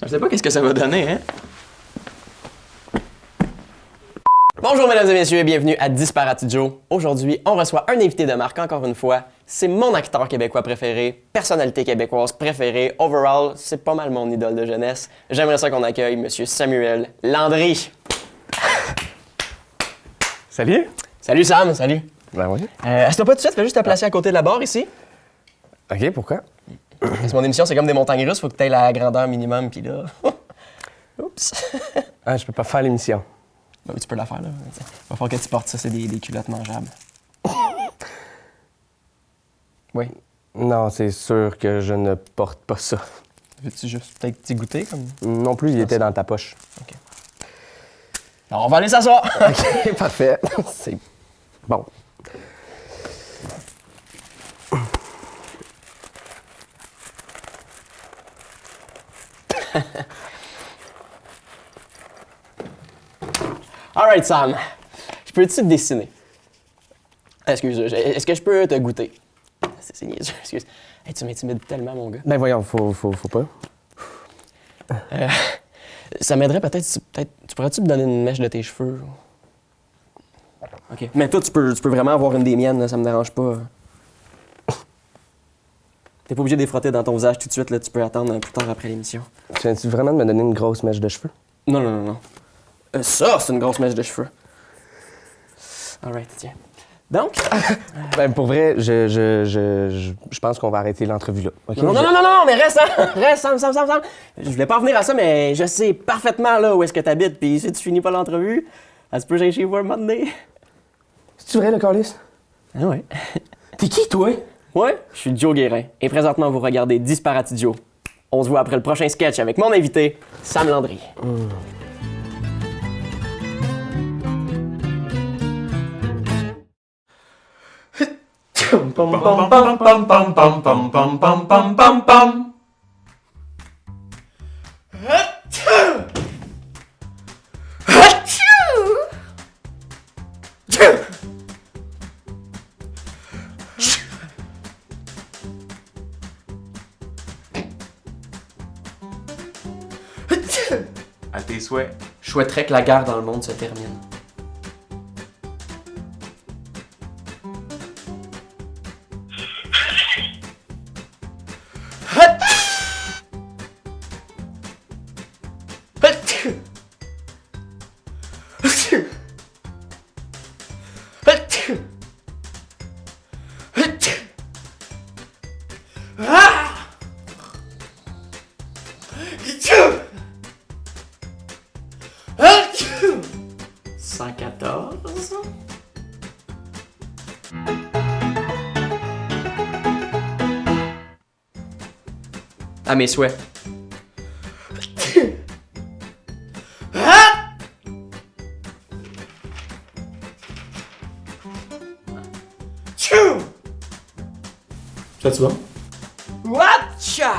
Je sais pas qu'est-ce que ça va donner, hein? Bonjour mesdames et messieurs et bienvenue à Disparati Joe. Aujourd'hui, on reçoit un invité de marque encore une fois. C'est mon acteur québécois préféré, personnalité québécoise préférée. Overall, c'est pas mal mon idole de jeunesse. J'aimerais ça qu'on accueille Monsieur Samuel Landry. Salut! Salut Sam, salut. Ben oui. Assieds-toi pas tout de suite, fais juste te placer à côté de la barre ici. OK, pourquoi? Parce que mon émission, c'est comme des montagnes russes, faut que tu aies la grandeur minimum, puis là... Oups! Ah, je peux pas faire l'émission. Ben oui, tu peux la faire, là. Il va falloir que tu portes ça, c'est des culottes mangeables. Oui. Non, c'est sûr que je ne porte pas ça. Veux-tu juste peut-être t'y goûter, comme... Non plus, il était dans ta poche. OK. Alors, on va aller s'asseoir! OK, parfait. C'est bon. Alright, Sam. Je peux-tu te dessiner? Excuse, est-ce que je peux te goûter? C'est niaiseux, excuse. Hey, tu m'intimides tellement, mon gars. Ben voyons, faut pas. Ça m'aiderait peut-être, tu pourrais-tu me donner une mèche de tes cheveux? OK. Mais toi, tu peux vraiment avoir une des miennes, là, ça me dérange pas. T'es pas obligé de les frotter dans ton visage tout de suite, là, tu peux attendre plus tard après l'émission. Tu viens-tu vraiment de me donner une grosse mèche de cheveux? Non. Ça, c'est une grosse mèche de cheveux. Alright, tiens. Donc... Ben pour vrai, je pense qu'on va arrêter l'entrevue là. OK? Non, mais reste, hein! Reste, Sam! Je voulais pas en venir à ça, mais je sais parfaitement là où est-ce que t'habites, puis si tu finis pas l'entrevue, ça se peut que j'aille chez vous un moment donné. C'est-tu vrai, le calice? Ah ouais. T'es qui, toi? Ouais, je suis Joe Guérin, et présentement vous regardez Disparati Joe. On se voit après le prochain sketch avec mon invité, Sam Landry. À tes souhaits. Je souhaiterais que la guerre dans le monde se termine. À mes souhaits. Ça, tu vois? Watcha!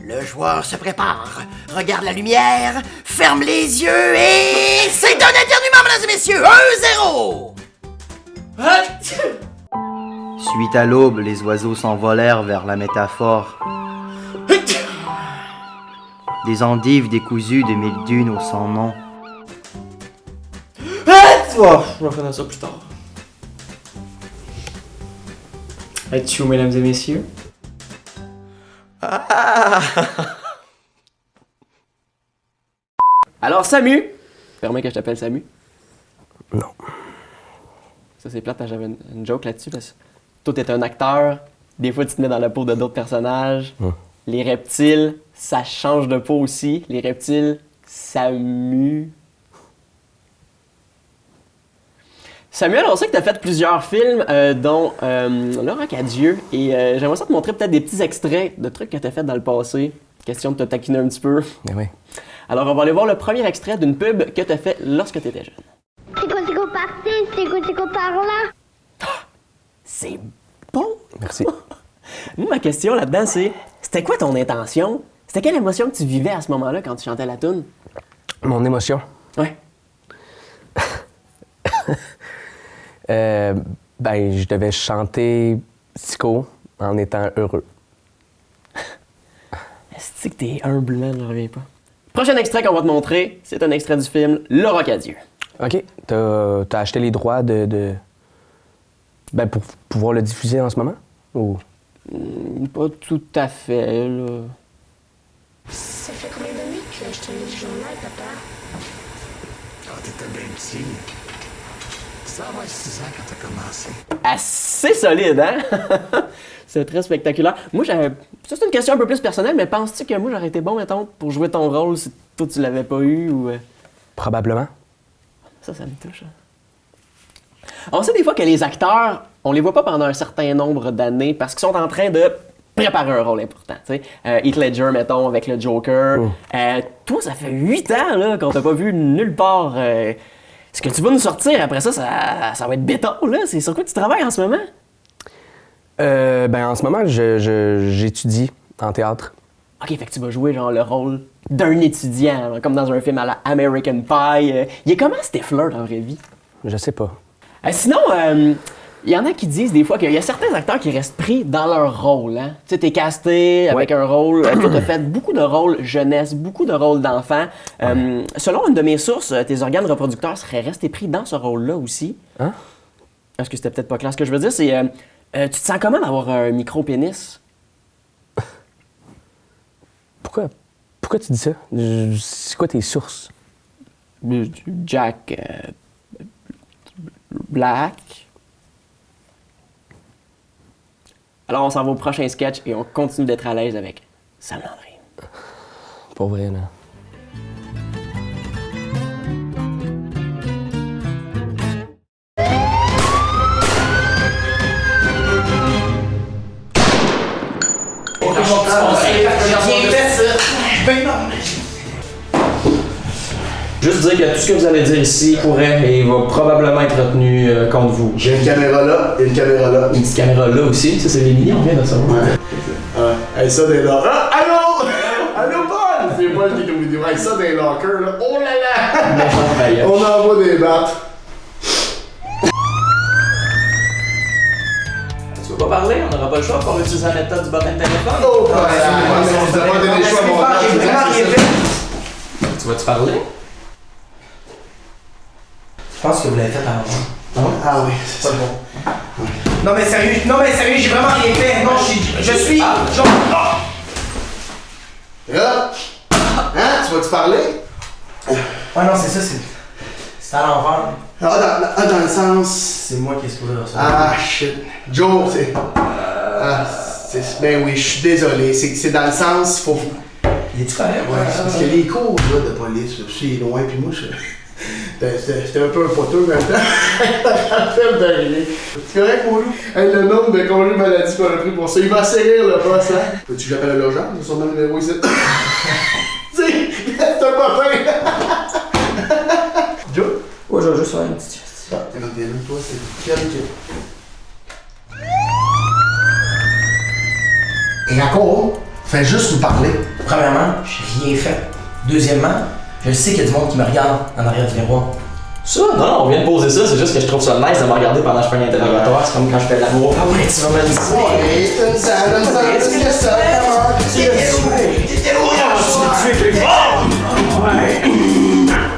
Le joueur se prépare, regarde la lumière, ferme les yeux et... C'est un éternuement, mesdames et messieurs! 1-0! Suite à l'aube, les oiseaux s'envolèrent vers la métaphore. Des endives décousues de mille dunes au sans nom. Oh, je vais faire ça plus tard. Êtes-vous, mesdames et messieurs? Alors, Samu! Permets que je t'appelle Samu. Non. Ça, c'est plate, j'avais une joke là-dessus. Parce que toi, t'es un acteur. Des fois, tu te mets dans la peau de d'autres personnages. Les reptiles, ça change de peau aussi. Les reptiles, ça mue. Samuel, on sait que tu as fait plusieurs films, dont Le Roc à Dieu. Et j'aimerais ça te montrer peut-être des petits extraits de trucs que tu as fait dans le passé. Question de te taquiner un petit peu. Ben oui. Alors, on va aller voir le premier extrait d'une pub que tu as fait lorsque tu étais jeune. C'est quoi par-ci? C'est quoi par-là? C'est bon! Merci. Moi, ma question là-dedans, c'était quoi ton intention? C'était quelle émotion que tu vivais à ce moment-là quand tu chantais la toune? Mon émotion. Ouais. Ben, je devais chanter Psycho en étant heureux. Est-ce que t'es humble, là, je reviens pas. Prochain extrait qu'on va te montrer, c'est un extrait du film Le Rocadieu. OK. T'as acheté les droits Ben, pour pouvoir le diffuser en ce moment? Ou... Pas tout à fait, là. Ça fait combien d'années que tu as acheté le journal, papa? Quand t'étais bien petit, ça va être 6 ans quand t'as commencé. Assez solide, hein? C'est très spectaculaire. Moi, ça, c'est une question un peu plus personnelle, mais penses-tu que moi, j'aurais été bon, mettons, pour jouer ton rôle si toi, tu l'avais pas eu ou... Probablement. Ça me touche. Hein? On sait des fois que les acteurs, on les voit pas pendant un certain nombre d'années parce qu'ils sont en train de préparer un rôle important. Heath Ledger, mettons, avec le Joker. Toi, ça fait 8 ans là, qu'on t'a pas vu nulle part. Ce que tu vas nous sortir après ça, ça va être béton. Là. C'est sur quoi tu travailles en ce moment? Ben, en ce moment, j'étudie en théâtre. OK, fait que tu vas jouer genre le rôle d'un étudiant, comme dans un film à la American Pie. Il est comment Stifler dans la vraie vie? Je sais pas. Sinon, il y en a qui disent des fois qu'il y a certains acteurs qui restent pris dans leur rôle. Hein? Tu sais, t'es casté avec un rôle. Toi, t'as fait beaucoup de rôles jeunesse, beaucoup de rôles d'enfants. Selon une de mes sources, tes organes reproducteurs seraient restés pris dans ce rôle-là aussi. Hein? Est-ce que c'était peut-être pas clair? Ce que je veux dire, c'est... tu te sens comment d'avoir un micro-pénis? Pourquoi tu dis ça? C'est quoi tes sources? Jack... Black... Alors, on s'en va au prochain sketch et on continue d'être à l'aise avec Sam Landry. Pour vrai, là. Juste dire que tout ce que vous allez dire ici pourrait et va probablement être retenu contre vous. J'ai une caméra là et une caméra là. Une petite caméra là aussi, ça c'est les mini, on vient de savoir. Ouais. Hey, ça des là. Ah, allô! Allô, Paul! C'est Paul qui est au vidéo. Hey, ça des lockers là. Oh là là! Méchant paillette. On envoie des battes. Tu veux pas parler? On n'aura pas le choix pour utiliser la méthode du bottin de téléphone. Oh, on t'a pas donné le choix, mon frère. Tu vas-tu parler? Je pense que vous l'avez fait avant. Ah oui, c'est ça. Bon. Non mais sérieux, j'ai vraiment rien fait. Non, je suis genre... Là? Hein? Tu vas-tu parler? Ouais non, c'est ça, c'est à l'envers. Dans le sens... C'est moi qui ai supposé faire ça. Ah, shit. Joe, c'est... Ben oui, je suis désolé. C'est dans le sens, faut... Il est-tu correct? Ouais, c'est parce que les cours là, de police, je suis loin, puis moi, c'était un peu un poteux, mais ça fait de rien. C'est correct, mon loup? Hey, le nombre de congés maladie qu'on a pris pour ça, il va serrer le boss, hein? Peux-tu que j'appelle le logement? J'ai sûrement le numéro ici. Tu sais, c'est un copain! Joe? Ouais, je vais juste faire une petite geste. Ah, t'es là, toi, c'est calme. Et encore, fais juste nous parler. Premièrement, j'ai rien fait. Deuxièmement, je sais qu'il y a du monde qui me regarde en arrière du miroir. Ça? Non, on vient de poser ça, c'est juste que je trouve ça nice de me regarder pendant que je fais un interrogatoire, c'est comme quand je fais de l'amour. Ah ouais, tu vas me dire ça!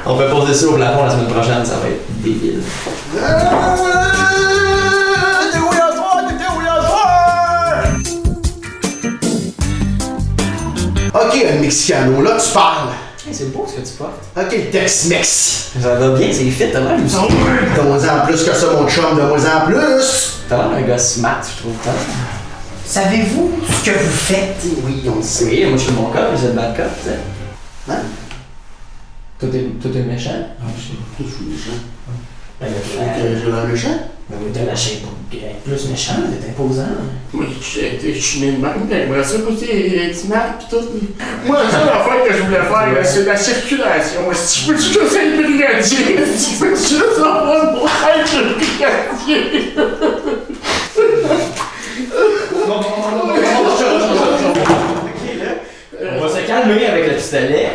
On peut poser ça au plafond la semaine prochaine, ça va être débile. Ok, un Mexicano, là tu parles. Hey, c'est beau ce que tu portes. Ok, Tex-Mex. Ça va bien, c'est fit, t'as l'air du son. Donne-moi en plus que ça, mon chum, donne-moi en plus. T'as l'air d'un gars smart, je trouve. Savez-vous ce que vous faites? Oui, on le sait. Oui, moi je suis le bon cop, vous êtes le bad cop, tu sais. Hein? Toi t'es méchant. Ah, je suis méchant. Ben, J'ai l'air méchant? mais oui, t'as la shape plus méchant, t'es imposant. Oui, je suis né de même, j'aimerais ça aussi être smart pis tout. Moi, la seule affaire que je voulais faire, c'est la circulation. Si je peux juste être brigadier, si je peux juste avoir mon être brigadier. On va se calmer avec le pistolet.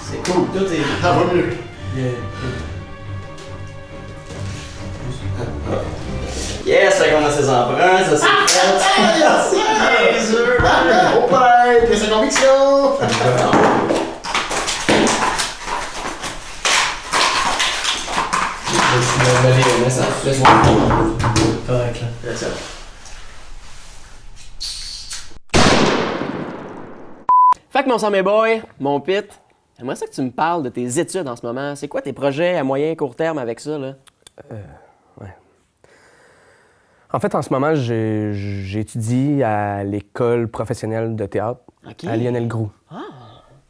C'est cool, tout est... Ça va mieux. Yes, fait qu'on a ses emprunts, ça c'est fait. Yes, sir! Au pain! Pièce de conviction! Correct, là. That's it. Fait que mon sang mes boy, mon pit, j'aimerais ça que tu me parles de tes études en ce moment. C'est quoi tes projets à moyen et court terme avec ça, là? En fait, en ce moment, j'étudie à l'école professionnelle de théâtre OK. à Lionel Groux.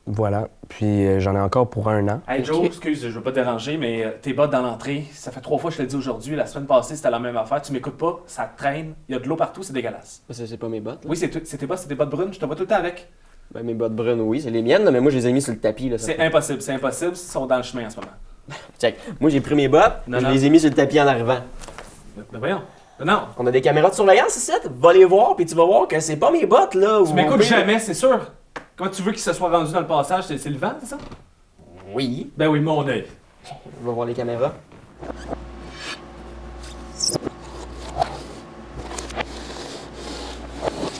Voilà. Puis j'en ai encore pour 1 an. Hey Joe, excuse, je veux pas te déranger, mais tes bottes dans l'entrée, ça fait 3 fois que je te le dis aujourd'hui. La semaine passée, c'était la même affaire. Tu m'écoutes pas, ça traîne, il y a de l'eau partout, c'est dégueulasse. C'est pas mes bottes, là. Oui, c'est tes bottes brunes, je te vois tout le temps avec. Ben, mes bottes brunes, oui, c'est les miennes, là, mais moi, je les ai mis sur le tapis, là. ça C'est fait- impossible, ils sont dans le chemin en ce moment. Check. Moi, j'ai pris mes bottes, Non, je non. les ai mis sur le tapis en arrivant. Ben voyons. Non, On a des caméras de surveillance ici, va les voir, puis tu vas voir que c'est pas mes bottes, là. tu ou m'écoutes au pire- jamais, c'est sûr. Comment tu veux qu'il se soit rendu dans le passage? C'est le vent, c'est ça? Oui. Ben oui, mon œil. Je vais voir les caméras.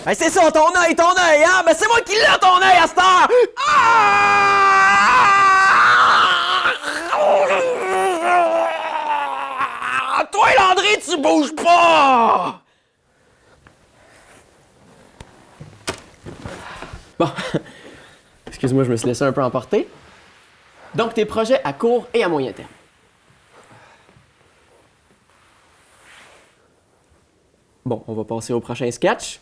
Hey, c'est ça, ton œil, hein? Ben c'est moi qui l'ai, ton œil, à cette heure! Ah! Toi, Landry, tu bouges pas! Bon, excuse-moi, je me suis laissé un peu emporter. Donc, tes projets à court et à moyen terme. Bon, on va passer au prochain sketch.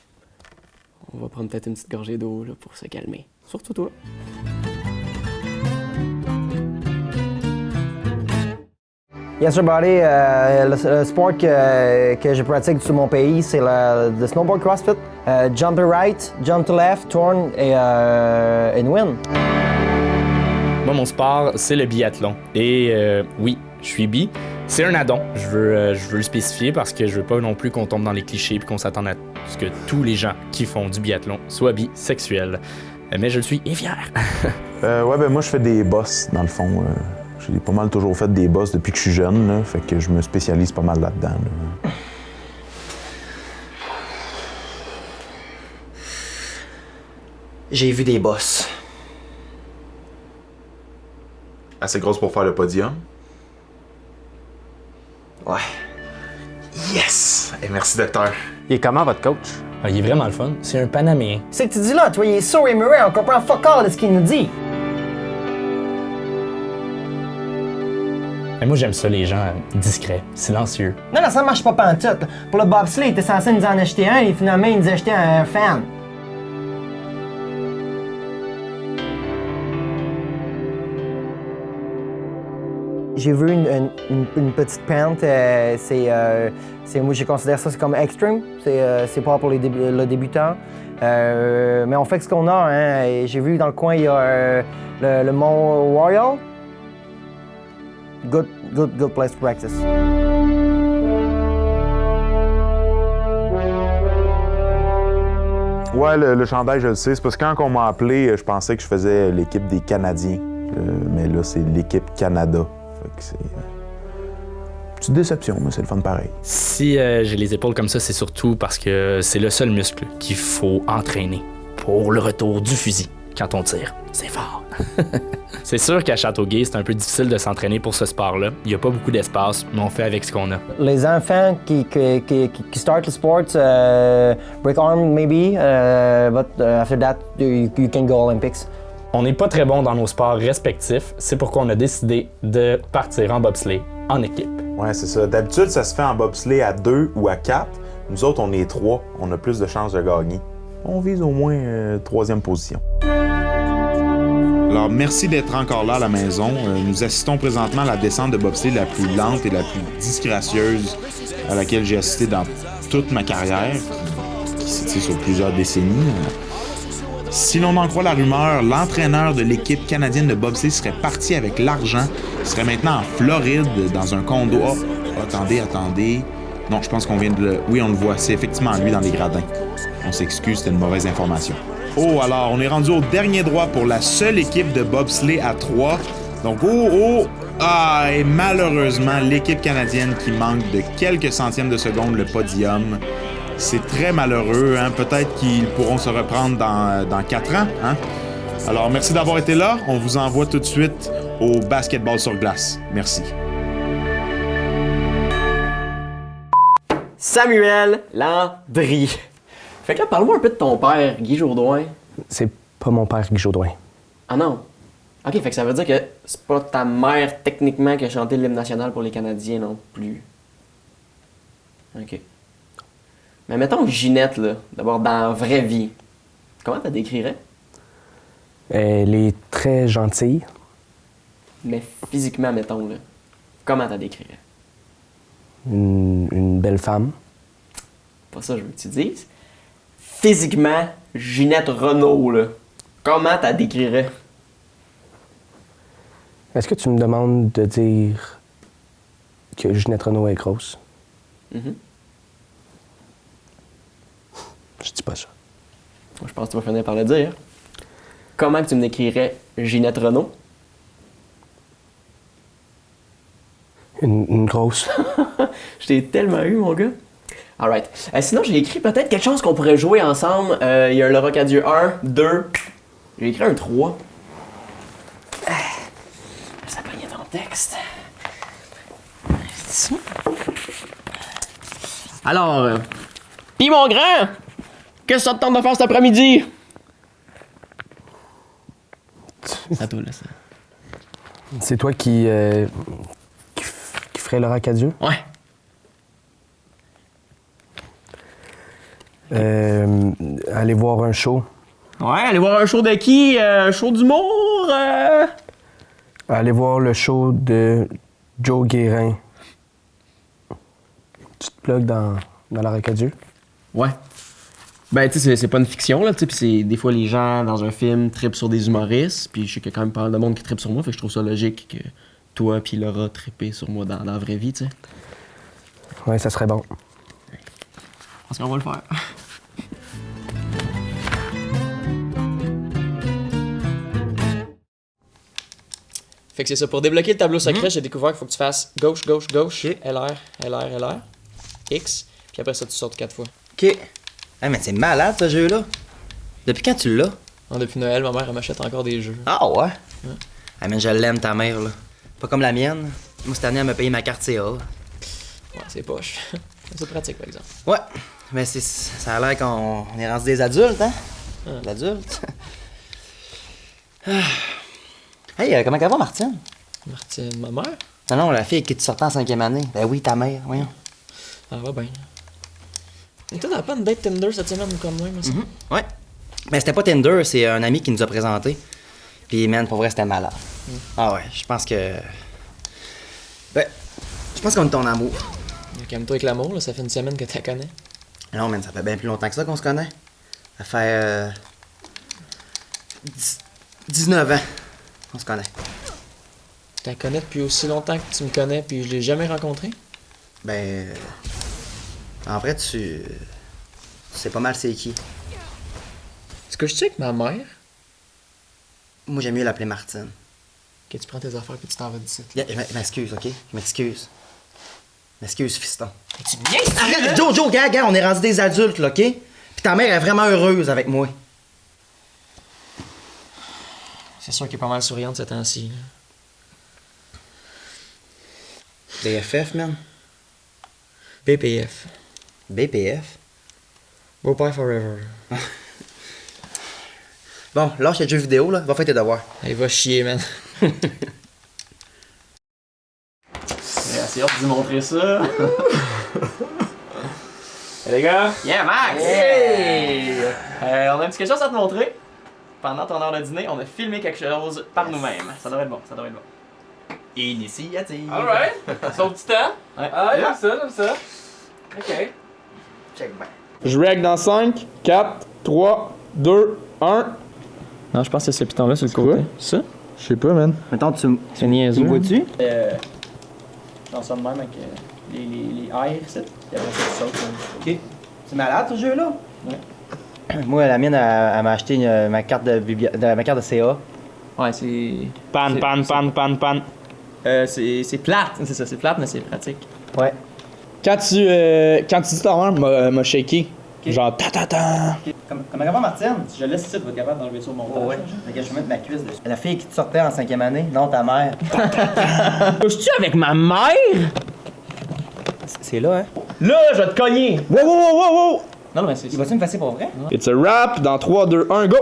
On va prendre peut-être une petite gorgée d'eau là, pour se calmer. Surtout toi. Yes, sir, buddy. Le sport que je pratique sur mon pays, c'est le snowboard CrossFit. Jump to right, jump to left, turn et win. Moi, mon sport, c'est le biathlon. Et oui, je suis bi. C'est un addon. Je veux le spécifier parce que je veux pas non plus qu'on tombe dans les clichés et qu'on s'attende à ce que tous les gens qui font du biathlon soient bisexuels. Mais je le suis et fier. Ouais, ben moi, je fais des bosses, dans le fond. J'ai pas mal toujours fait des bosses depuis que je suis jeune, là, fait que je me spécialise pas mal là-dedans. Là. J'ai vu des bosses. Assez grosse pour faire le podium? Ouais. Yes! Et merci, docteur. Il est comment, votre coach? Ah, il est vraiment le fun. C'est un Panaméen. C'est que tu dis là, toi, il est sourd et muet, on comprend fuck all de ce qu'il nous dit. Mais moi, j'aime ça, les gens discrets, silencieux. Non, ça marche pas pantoute. Pour le bobsleigh, il était censé nous en acheter un et finalement, il nous a acheté un fan. J'ai vu une petite pente, moi je considère ça comme extreme, c'est pas pour le débutant. Mais on fait ce qu'on a, hein. Et j'ai vu dans le coin, il y a le Mont Royal. Good place to practice. Ouais, le chandail, je le sais. C'est parce que quand on m'a appelé, je pensais que je faisais l'équipe des Canadiens. Mais là, c'est l'équipe Canada. Fait que c'est une petite déception, mais c'est le fun pareil. Si j'ai les épaules comme ça, c'est surtout parce que c'est le seul muscle qu'il faut entraîner pour le retour du fusil quand on tire. C'est fort. C'est sûr qu'à Châteauguay, c'est un peu difficile de s'entraîner pour ce sport-là. Il n'y a pas beaucoup d'espace, mais on fait avec ce qu'on a. Les enfants qui start le sport, break arm maybe, but after that, you can go Olympics. On n'est pas très bon dans nos sports respectifs, c'est pourquoi on a décidé de partir en bobsleigh en équipe. Ouais, c'est ça. D'habitude, ça se fait en bobsleigh à 2 ou à 4. Nous autres, on est 3. On a plus de chances de gagner. On vise au moins 3e position. Alors, merci d'être encore là à la maison. Nous assistons présentement à la descente de bobsleigh la plus lente et la plus disgracieuse à laquelle j'ai assisté dans toute ma carrière, qui s'étire sur plusieurs décennies. Si l'on en croit la rumeur, l'entraîneur de l'équipe canadienne de bobsleigh serait parti avec l'argent. Il serait maintenant en Floride, dans un condo. Oh, attendez. Non, je pense qu'on vient de le... Oui, on le voit. C'est effectivement lui dans les gradins. On s'excuse, c'était une mauvaise information. Oh, alors, on est rendu au dernier droit pour la seule équipe de bobsleigh à 3. Donc, Ah, et malheureusement, l'équipe canadienne qui manque de quelques centièmes de seconde le podium, c'est très malheureux. Hein? Peut-être qu'ils pourront se reprendre dans 4 ans. Hein? Alors, merci d'avoir été là. On vous envoie tout de suite au basketball sur glace. Merci. Samuel Landry. Fait que là, parle-moi un peu de ton père, Guy Jourdouin. C'est pas mon père, Guy Jourdouin. Ah non? Ok, fait que ça veut dire que c'est pas ta mère, techniquement, qui a chanté l'hymne national pour les Canadiens non plus. Ok. Mais mettons Ginette, là, d'abord dans la vraie vie, comment t'as décrirais? Elle est très gentille. Mais physiquement, mettons, là, comment t'as décrirais? Une belle femme. Pas ça, je veux que tu dises. Physiquement, Ginette Renault, là, comment t'as décrirais? Est-ce que tu me demandes de dire que Ginette Renault est grosse? Mm-hmm. Je dis pas ça. Moi, je pense que tu vas finir par le dire. Comment que tu me décrirais Ginette Renault? Une grosse. Je t'ai tellement eu, mon gars. Alright. Sinon, j'ai écrit peut-être quelque chose qu'on pourrait jouer ensemble. Il y a le Rocadieu 1, 2. J'ai écrit un 3. Ça pognait ton texte. Alors, pis mon grand, qu'est-ce que ça te tente de faire cet après-midi? C'est à toi, là, ça. C'est toi qui ferait le Rocadieu? Ouais. Aller voir un show. Ouais, aller voir un show de qui? Un show d'humour? Aller voir le show de Joe Guérin. Tu te plugues dans la Rocadieu? Ouais. Ben, tu sais, c'est pas une fiction, là, tu sais, pis c'est des fois les gens dans un film trippent sur des humoristes, puis je sais qu'il y a quand même pas mal de monde qui trippe sur moi, fait que je trouve ça logique que toi puis Laura trippez sur moi dans la vraie vie, tu sais. Ouais, ça serait bon. Je pense qu'on va le faire. Fait que c'est ça. Pour débloquer le tableau secret, j'ai découvert qu'il faut que tu fasses gauche, gauche, gauche, LR, LR, LR, X, puis après ça, tu sautes 4 fois. OK. Hey, mais c'est malade, ce jeu-là. Depuis quand tu l'as? Depuis Noël, ma mère, elle m'achète encore des jeux. Ah ouais? Ah, mais je l'aime, ta mère, là. Pas comme la mienne. Moi, cette année, elle m'a payé ma carte CA. Ouais, c'est poche. C'est pratique, par exemple. Ouais. Mais ça a l'air qu'on est rendu des adultes, hein? Des adultes. Hey, comment elle va, Martine? Martine, ma mère? Non, la fille qui tu sortais en 5e année. Ben oui, ta mère, voyons. Elle va bien. Et toi, t'as pas une date Tinder cette semaine comme moi, mais ça? Ouais. Ben, c'était pas Tinder, c'est un ami qui nous a présenté. Puis, man, pour vrai, c'était malade. Ah ouais, je pense que... Ben, je pense qu'on est en amour. Calme-toi avec l'amour, là, ça fait une semaine que tu la connais. Non, man, ça fait bien plus longtemps que ça qu'on se connaît. Ça fait... 19 ans qu'on se connaît. Tu la connais depuis aussi longtemps que tu me connais, puis je l'ai jamais rencontré? Ben... En vrai, tu sais pas mal c'est qui. Est-ce que je check ma mère? Moi, j'aime mieux l'appeler Martine. Ok, tu prends tes affaires puis tu t'en vas d'ici. Je m'excuse, OK? Je m'excuse. M'excuse, fiston. Tu viens? Arrête! Joe, gars, on est rendu des adultes, là, OK? Puis ta mère est vraiment heureuse avec moi. C'est sûr qu'elle est pas mal souriante ces temps-ci. BFF, man? BPF. BPF? Beau-père forever. Bon, lâche le jeu vidéo, là. Va faire tes devoirs. Elle va chier, man. J'ai assez hâte de vous montrer ça. Hey, les gars? Yeah, Max! Hey! On a un petit quelque chose à te montrer. Pendant ton heure de dîner, on a filmé quelque chose par nous-mêmes. Ça devrait être bon, ça devrait être bon. Initiative! Alright! Son petit temps? Ouais. Ah, j'aime ça. Ok. Check bien. Je règle dans 5, 4, 3, 2, 1. Non, je pense que c'est ce piton-là sur le côté. Ça? Je sais pas, man. Mettons, tu C'est niaiseux. me vois-tu? Dans ça de même avec les airs, c'est. Et après ça, tu sautes. OK. C'est malade, ce jeu-là? Ouais. Moi, la mienne, elle m'a acheté ma carte de CA. Ouais, c'est. Pan. C'est plate, c'est ça, c'est plate, mais c'est pratique. Ouais. Quand tu dis ta mère m'a shaké, genre ta. Comme avant Martine, si je laisse ici, tu vas être capable d'enlever ça au montage. Ouais. Fait que je vais mettre ma cuisse dessus. La fille qui te sortait en 5e année, non ta mère. Couches-tu avec ma mère? C'est là, hein? Là, je vais te cogner! Wow! Non, mais c'est. Il va-tu me passer pour vrai? It's a rap dans 3, 2, 1, go!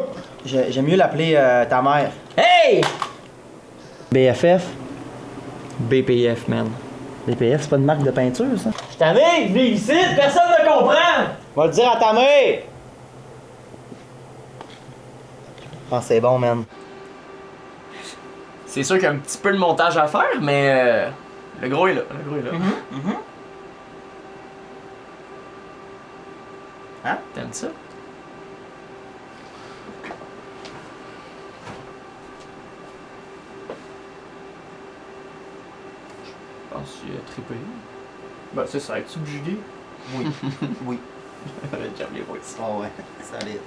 J'aime mieux l'appeler ta mère. Hey! BFF. BPF, man. BPF, c'est pas une marque de peinture, ça? Je t'en ai, je vis ici, personne ne comprend! Va le dire à ta mère! Ah, c'est bon, man. C'est sûr qu'il y a un petit peu de montage à faire, mais le gros est là, Hein? T'aimes ça? Je pense qu'il a trippé. Ben, c'est ça, es-tu obligé? Oui. Oui. J'aime les voix ici. Oh ouais, solide.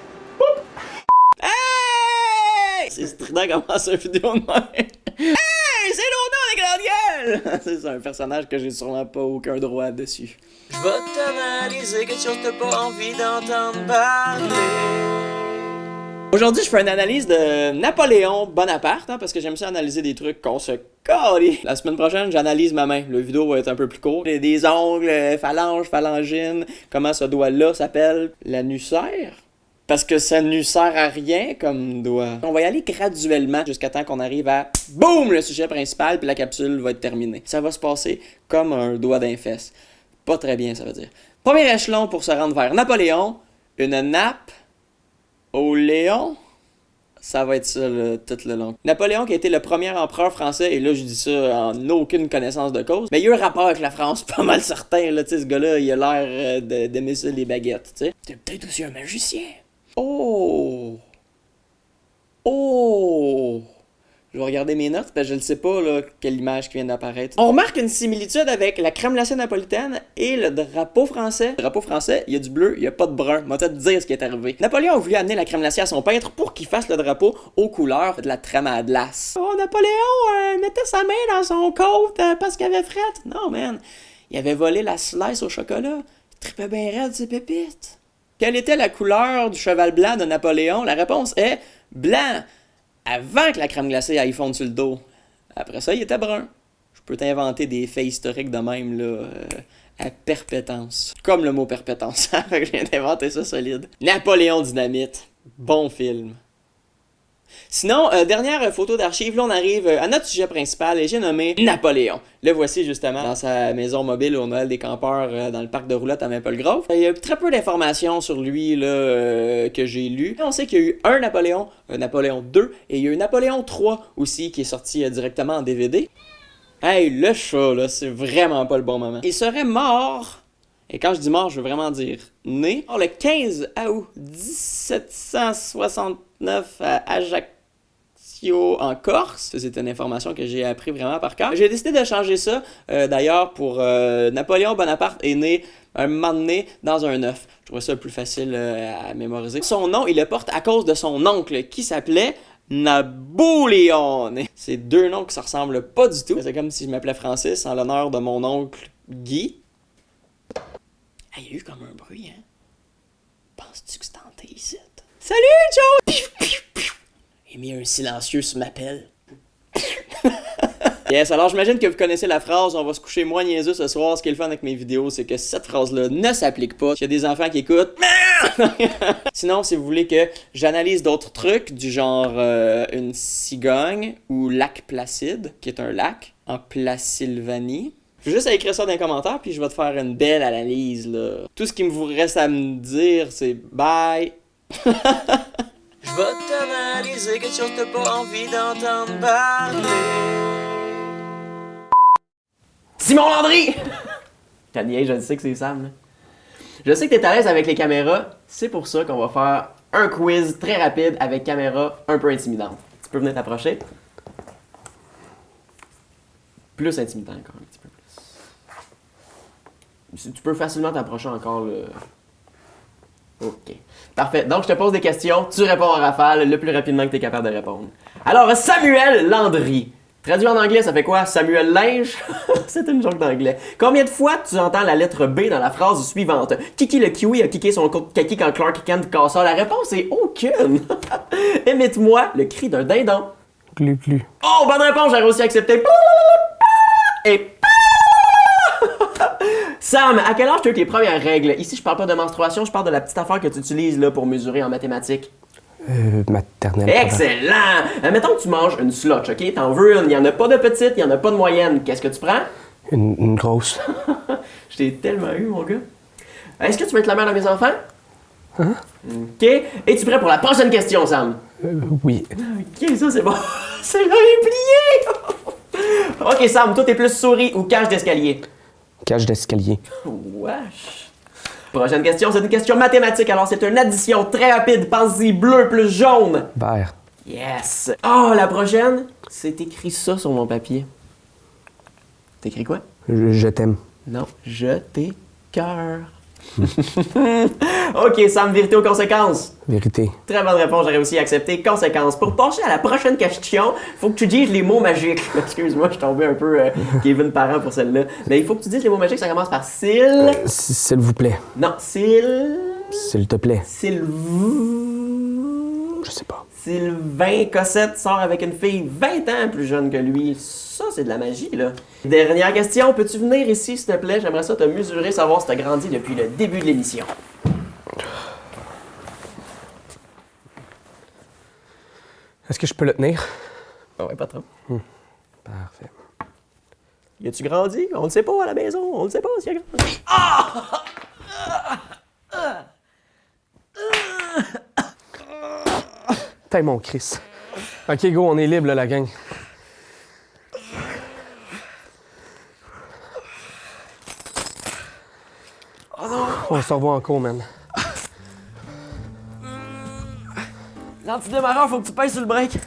Hey! C'est strident comment cette vidéo de même. Hey! C'est l'odeur des grandes gueules! C'est un personnage que j'ai sûrement pas aucun droit dessus. Je vais t'analyser quelque chose que t'as pas envie d'entendre parler. Aujourd'hui, je fais une analyse de Napoléon Bonaparte, hein, parce que j'aime ça analyser des trucs qu'on se calait. La semaine prochaine, j'analyse ma main. Le vidéo va être un peu plus court. J'ai des ongles, phalanges, phalangines. Comment ce doigt-là s'appelle? L'annusaire? Parce que ça ne sert à rien comme doigt. On va y aller graduellement jusqu'à temps qu'on arrive à BOUM! Le sujet principal, puis la capsule va être terminée. Ça va se passer comme un doigt d'un fesse. Pas très bien, ça veut dire. Premier échelon pour se rendre vers Napoléon, une nappe au Léon. Ça va être ça tout le long. Napoléon qui a été le premier empereur français, et là je dis ça en aucune connaissance de cause, mais il y a eu un rapport avec la France, pas mal certain, là, tu sais, ce gars-là, il a l'air d'aimer ça les baguettes, tu sais. C'est peut-être aussi un magicien. Oh! Je vais regarder mes notes parce que je ne sais pas là, quelle image qui vient d'apparaître. On remarque une similitude avec la crème glacée napolitaine et le drapeau français. Le drapeau français, il y a du bleu, il n'y a pas de brun. On va te dire ce qui est arrivé. Napoléon a voulu amener la crème glacée à son peintre pour qu'il fasse le drapeau aux couleurs de la crème à glace. Oh, Napoléon mettait sa main dans son côte parce qu'il avait frette. Non, man. Il avait volé la slice au chocolat. Il tripait bien raide ses pépites. Quelle était la couleur du cheval blanc de Napoléon? La réponse est blanc. Avant que la crème glacée aille fondre sur le dos. Après ça, il était brun. Je peux t'inventer des faits historiques de même, là, à perpétence. Comme le mot perpétence. Je viens d'inventer ça solide. Napoléon Dynamite. Bon film. Sinon, dernière photo d'archive, là on arrive à notre sujet principal et j'ai nommé Napoléon. Le voici justement dans sa maison mobile au Noël des campeurs dans le parc de roulotte à Maple-Grove. Il y a très peu d'informations sur lui là, que j'ai lu. On sait qu'il y a eu un Napoléon 2 et il y a eu Napoléon 3 aussi qui est sorti directement en DVD. Hey, le chat là, c'est vraiment pas le bon moment. Il serait mort, et quand je dis mort, je veux vraiment dire né, le 15 août 1769 à Ajaccio en Corse. Ça, c'est une information que j'ai appris vraiment par cœur. J'ai décidé de changer ça, d'ailleurs, pour Napoléon Bonaparte est né un moment donné dans un œuf. Je trouvais ça plus facile à mémoriser. Son nom, il le porte à cause de son oncle qui s'appelait Napoléon. C'est deux noms qui se ressemblent pas du tout. C'est comme si je m'appelais Francis en l'honneur de mon oncle Guy. Il y a eu comme un bruit, hein? Penses-tu que c'est tenté ici? Salut, Joe! Il mis un silencieux sur ma pelle. Yes, alors j'imagine que vous connaissez la phrase « On va se coucher moins niaiseux ce soir ». Ce qui est le fun avec mes vidéos, c'est que cette phrase-là ne s'applique pas. Il y a des enfants qui écoutent. Sinon, si vous voulez que j'analyse d'autres trucs, du genre une cigogne ou lac Placide, qui est un lac en Placylvanie, j'ai juste à écrire ça dans les commentaires, puis je vais te faire une belle analyse, là. Tout ce qu'il me vous reste à me dire, c'est bye! Je vais t'analyser quelque chose que t'as pas envie d'entendre parler. Simon Landry! T'as niaise, je sais que c'est Sam, là. Je sais que t'es à l'aise avec les caméras, c'est pour ça qu'on va faire un quiz très rapide avec caméra un peu intimidante. Tu peux venir t'approcher? Plus intimidant encore un petit peu plus. Tu peux facilement t'approcher encore le... Ok. Parfait. Donc, je te pose des questions, tu réponds en rafale le plus rapidement que tu es capable de répondre. Alors, Samuel Landry, Traduit en anglais, ça fait quoi? Samuel Linge? C'est une joke d'anglais. Combien de fois tu entends la lettre B dans la phrase suivante? Kiki le kiwi a kické son côte kaki quand Clark Kent cassa. La réponse est aucune. Imite-moi le cri d'un dindon. Glu glu. Oh, bonne réponse, j'ai aussi accepté. Et Sam, à quel âge tu as eu tes premières règles? Ici, je parle pas de menstruation, je parle de la petite affaire que tu utilises là, pour mesurer en mathématiques. Maternelle. Excellent! Mettons que tu manges une slotch, ok? T'en veux une, il y en a pas de petite, il y en a pas de moyenne. Qu'est-ce que tu prends? Une grosse. Je t'ai tellement eu, mon gars. Est-ce que tu veux être la mère de mes enfants? Hein? Ok. Es-tu prêt pour la prochaine question, Sam? Oui. Ok, ça c'est bon. C'est là, il est plié! Ok, Sam, toi t'es plus souris ou cage d'escalier? Cage d'escalier. Wesh. Prochaine question, c'est une question mathématique, alors c'est une addition très rapide. Pense-y, bleu plus jaune. Vert. Yes. Oh, la prochaine, c'est écrit ça sur mon papier. T'écris quoi? Je t'aime. Non, je t'écœure. Ok, Sam, vérité ou conséquence? Vérité. Très bonne réponse, j'aurais aussi accepté conséquence. Pour passer à la prochaine question, faut que tu dises les mots magiques. Excuse-moi, je suis tombé un peu Kevin Parent pour celle-là. Mais il faut que tu dises les mots magiques, ça commence par s'il. S'il vous plaît. Non, s'il. S'il te plaît. Je sais pas. Sylvain Cossette sort avec une fille 20 ans plus jeune que lui. Ça, c'est de la magie, là. Dernière question, peux-tu venir ici, s'il te plaît? J'aimerais ça te mesurer, savoir si t'as grandi depuis le début de l'émission. Est-ce que je peux le tenir? Ah ouais, pas trop. Parfait. Y a-tu grandi? On ne sait pas à la maison. On ne sait pas s'il a grandi. T'es mon Chris. Ok, go, on est libre, là, la gang. Oh non! On se revoit en cours, man. L'antidémarreur, faut que tu pèses sur le break.